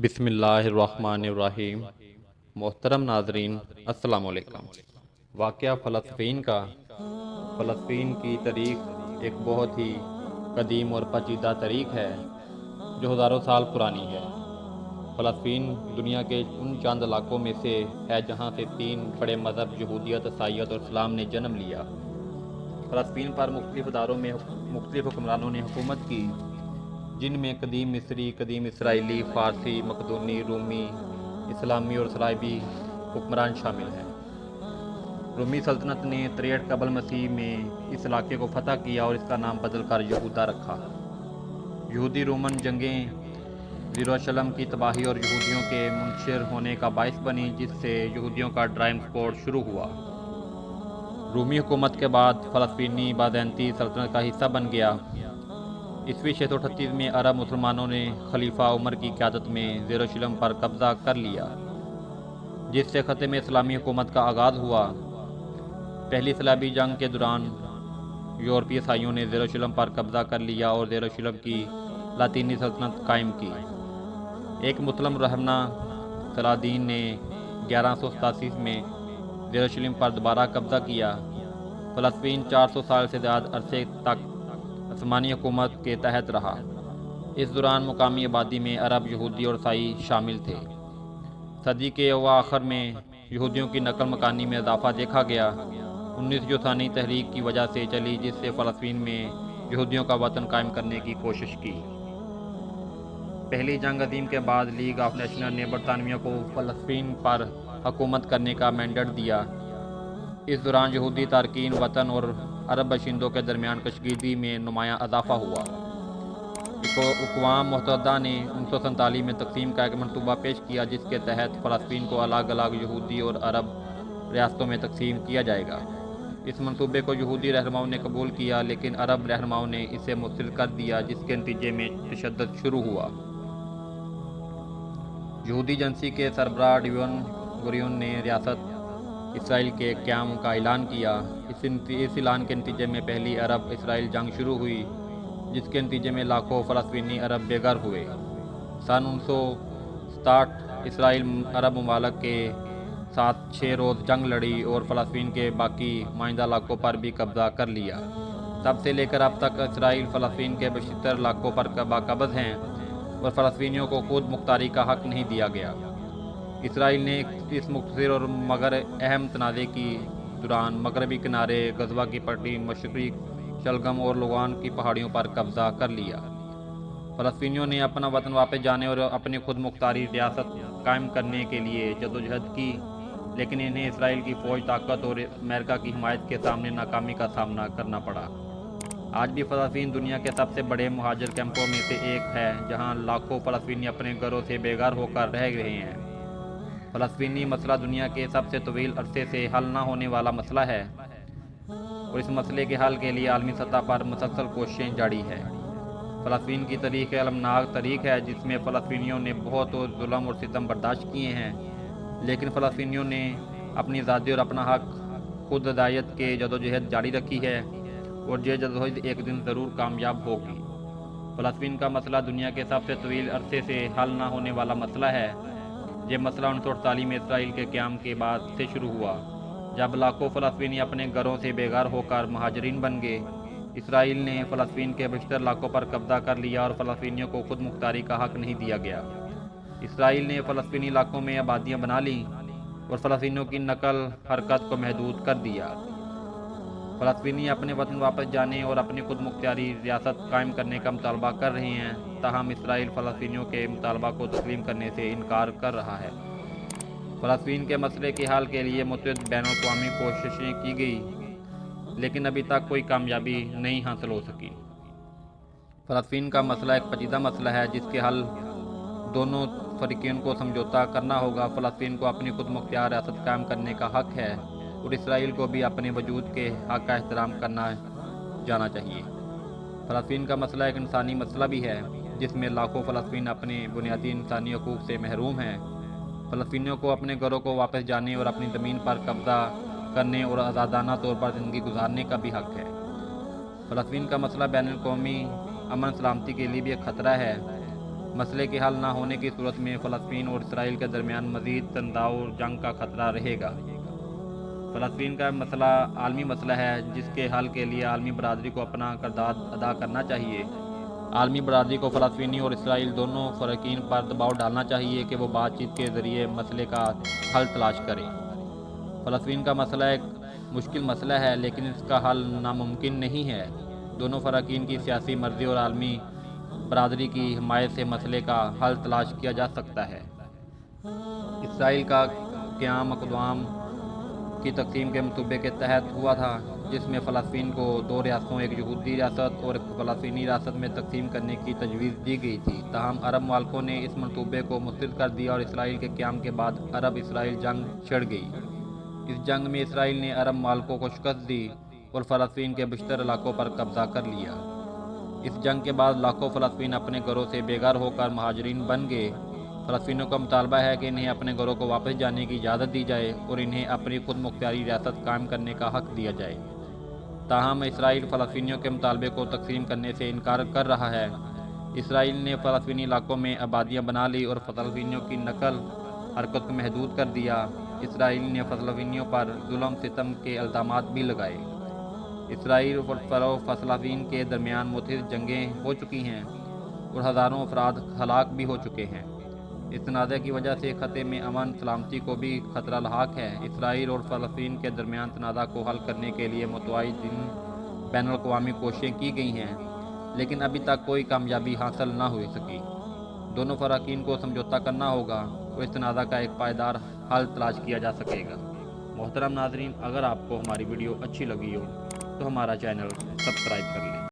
بسم اللہ الرحمن الرحیم۔ محترم ناظرین، السلام علیکم۔ واقعہ فلسطین کا۔ فلسطین کی تاریخ ایک بہت ہی قدیم اور پیچیدہ تاریخ ہے جو ہزاروں سال پرانی ہے۔ فلسطین دنیا کے ان چند علاقوں میں سے ہے جہاں سے تین بڑے مذہب یہودیت، عیسائیت اور اسلام نے جنم لیا۔ فلسطین پر مختلف اداروں میں مختلف حکمرانوں نے حکومت کی، جن میں قدیم مصری، قدیم اسرائیلی، فارسی، مقدونی، رومی، اسلامی اور صلیبی حکمران شامل ہیں۔ رومی سلطنت نے 63 قبل مسیح میں اس علاقے کو فتح کیا اور اس کا نام بدل کر یہودا رکھا۔ یہودی رومن جنگیں یروشلم کی تباہی اور یہودیوں کے منتشر ہونے کا باعث بنی، جس سے یہودیوں کا ڈرائم سپورٹ شروع ہوا۔ رومی حکومت کے بعد فلسطینی بازنطی سلطنت کا حصہ بن گیا۔ عیسوی 638 میں عرب مسلمانوں نے خلیفہ عمر کی قیادت میں یروشلم پر قبضہ کر لیا، جس سے خطے میں اسلامی حکومت کا آغاز ہوا۔ پہلی صلیبی جنگ کے دوران یورپی عیسائیوں نے یروشلم پر قبضہ کر لیا اور یروشلم کی لاطینی سلطنت قائم کی۔ ایک مسلم رہنما صلاح الدین نے 1187 میں یروشلم پر دوبارہ قبضہ کیا۔ فلسطین 400 سال سے زیادہ عرصے تک عثمانی حکومت کے تحت رہا۔ اس دوران مقامی آبادی میں عرب، یہودی اور عیسائی شامل تھے۔ صدی کے اواخر میں یہودیوں کی نقل مکانی میں اضافہ دیکھا گیا۔ 19 جو ثانی تحریک کی وجہ سے چلی، جس سے فلسطین میں یہودیوں کا وطن قائم کرنے کی کوشش کی۔ پہلی جنگ عظیم کے بعد لیگ آف نیشنز نے برطانویوں کو فلسطین پر حکومت کرنے کا مینڈیٹ دیا۔ اس دوران یہودی تارکین وطن اور عرب باشندوں کے درمیان کشیدگی میں نمایاں اضافہ ہوا۔ اقوام متحدہ نے 1947 میں تقسیم کا ایک منصوبہ پیش کیا، جس کے تحت فلسطین کو الگ الگ یہودی اور عرب ریاستوں میں تقسیم کیا جائے گا۔ اس منصوبے کو یہودی رہنماؤں نے قبول کیا، لیکن عرب رہنماؤں نے اسے مسترد کر دیا، جس کے نتیجے میں تشدد شروع ہوا۔ یہودی ایجنسی کے سربراہ ڈیوین گوریون نے ریاست اسرائیل کے قیام کا اعلان کیا۔ اس اعلان کے نتیجے میں پہلی عرب اسرائیل جنگ شروع ہوئی، جس کے نتیجے میں لاکھوں فلسطینی عرب بے گھر ہوئے۔ سن 1967 اسرائیل عرب ممالک کے ساتھ 6 روز جنگ لڑی اور فلسطین کے باقی مائندہ علاقوں پر بھی قبضہ کر لیا۔ تب سے لے کر اب تک اسرائیل فلسطین کے بیشتر علاقوں پر باقبض ہیں اور فلسطینیوں کو خود مختاری کا حق نہیں دیا گیا۔ اسرائیل نے اس مختصر اور مگر اہم تنازع کی دوران مغربی کنارے، غزہ کی پٹی، مشرقی شلگم اور لوگان کی پہاڑیوں پر قبضہ کر لیا۔ فلسطینیوں نے اپنا وطن واپس جانے اور اپنی خود مختاری ریاست قائم کرنے کے لیے جدوجہد کی، لیکن انہیں اسرائیل کی فوج طاقت اور امریکہ کی حمایت کے سامنے ناکامی کا سامنا کرنا پڑا۔ آج بھی فلسطین دنیا کے سب سے بڑے مہاجر کیمپوں میں سے ایک ہے، جہاں لاکھوں فلسطینی اپنے گھروں سے بے گھر ہو کر رہ رہے ہیں۔ فلسطینی مسئلہ دنیا کے سب سے طویل عرصے سے حل نہ ہونے والا مسئلہ ہے اور اس مسئلے کے حل کے لیے عالمی سطح پر مسلسل کوششیں جاری ہیں۔ فلسطین کی تاریخ المناک تاریخ ہے، جس میں فلسطینیوں نے بہت ظلم اور ستم برداشت کیے ہیں، لیکن فلسطینیوں نے اپنی آزادی اور اپنا حق خود ارادیت کے جدوجہد جاری رکھی ہے اور یہ جدوجہد ایک دن ضرور کامیاب ہوگی۔ فلسطین کا مسئلہ دنیا کے سب سے طویل عرصے سے حل نہ ہونے والا مسئلہ ہے۔ یہ مسئلہ 1948 میں اسرائیل کے قیام کے بعد سے شروع ہوا، جب لاکھوں فلسطینی اپنے گھروں سے بے گھر ہو کر مہاجرین بن گئے۔ اسرائیل نے فلسطین کے بیشتر علاقوں پر قبضہ کر لیا اور فلسطینیوں کو خود مختاری کا حق نہیں دیا گیا۔ اسرائیل نے فلسطینی علاقوں میں آبادیاں بنا لیں اور فلسطینیوں کی نقل حرکت کو محدود کر دیا۔ فلسطینی اپنے وطن واپس جانے اور اپنی خود مختاری ریاست قائم کرنے کا مطالبہ کر رہے ہیں، تاہم اسرائیل فلسطینیوں کے مطالبہ کو تسلیم کرنے سے انکار کر رہا ہے۔ فلسطین کے مسئلے کے حل کے لیے متعدد بین الاقوامی کوششیں کی گئی، لیکن ابھی تک کوئی کامیابی نہیں حاصل ہو سکی۔ فلسطین کا مسئلہ ایک پیچیدہ مسئلہ ہے، جس کے حل دونوں فریقین کو سمجھوتا کرنا ہوگا۔ فلسطین کو اپنی خود مختار ریاست قائم کرنے کا حق ہے اور اسرائیل کو بھی اپنے وجود کے حق کا احترام کرنا جانا چاہیے۔ فلسطین کا مسئلہ ایک انسانی مسئلہ بھی ہے، جس میں لاکھوں فلسطین اپنے بنیادی انسانی حقوق سے محروم ہیں۔ فلسطینیوں کو اپنے گھروں کو واپس جانے اور اپنی زمین پر قبضہ کرنے اور آزادانہ طور پر زندگی گزارنے کا بھی حق ہے۔ فلسطین کا مسئلہ بین الاقوامی امن سلامتی کے لیے بھی ایک خطرہ ہے۔ مسئلے کے حل نہ ہونے کی صورت میں فلسطین اور اسرائیل کے درمیان مزید تنازع اور جنگ کا خطرہ رہے گا۔ فلسطین کا مسئلہ عالمی مسئلہ ہے جس کے حل کے لیے عالمی برادری کو اپنا کردار ادا کرنا چاہیے۔ عالمی برادری کو فلسطینی اور اسرائیل دونوں فریقین پر دباؤ ڈالنا چاہیے کہ وہ بات چیت کے ذریعے مسئلے کا حل تلاش کریں۔ فلسطین کا مسئلہ ایک مشکل مسئلہ ہے لیکن اس کا حل ناممکن نہیں ہے۔ دونوں فریقین کی سیاسی مرضی اور عالمی برادری کی حمایت سے مسئلے کا حل تلاش کیا جا سکتا ہے۔ اسرائیل کا قیام اقوام کی تقسیم کے منصوبے کے تحت ہوا تھا جس میں فلسطین کو 2 ریاستوں، ایک یہودی ریاست اور ایک فلسطینی ریاست میں تقسیم کرنے کی تجویز دی گئی تھی۔ تاہم عرب ممالکوں نے اس منصوبے کو مسترد کر دیا اور اسرائیل کے قیام کے بعد عرب اسرائیل جنگ چھڑ گئی۔ اس جنگ میں اسرائیل نے عرب ممالکوں کو شکست دی اور فلسطین کے بیشتر علاقوں پر قبضہ کر لیا۔ اس جنگ کے بعد لاکھوں فلسطینی اپنے گھروں سے بے گھر ہو کر مہاجرین بن گئے۔ فلسطینیوں کا مطالبہ ہے کہ انہیں اپنے گھروں کو واپس جانے کی اجازت دی جائے اور انہیں اپنی خود مختاری ریاست قائم کرنے کا حق دیا جائے۔ تاہم اسرائیل فلسطینیوں کے مطالبے کو تقسیم کرنے سے انکار کر رہا ہے۔ اسرائیل نے فلسطینی علاقوں میں آبادیاں بنا لی اور فلسطینیوں کی نقل حرکت کو محدود کر دیا۔ اسرائیل نے فلسطینیوں پر ظلم ستم کے الزامات بھی لگائے۔ اسرائیل اور فلسطین کے درمیان متعدد جنگیں ہو چکی ہیں اور ہزاروں افراد ہلاک بھی ہو چکے ہیں۔ اس تنازع کی وجہ سے خطے میں امن سلامتی کو بھی خطرہ لاحق ہے۔ اسرائیل اور فلسطین کے درمیان تنازع کو حل کرنے کے لیے متعدد بین الاقوامی کوششیں کی گئی ہیں لیکن ابھی تک کوئی کامیابی حاصل نہ ہو سکی۔ دونوں فریقین کو سمجھوتہ کرنا ہوگا اور اس تنازع کا ایک پائیدار حل تلاش کیا جا سکے گا۔ محترم ناظرین، اگر آپ کو ہماری ویڈیو اچھی لگی ہو تو ہمارا چینل سبسکرائب کر لیں۔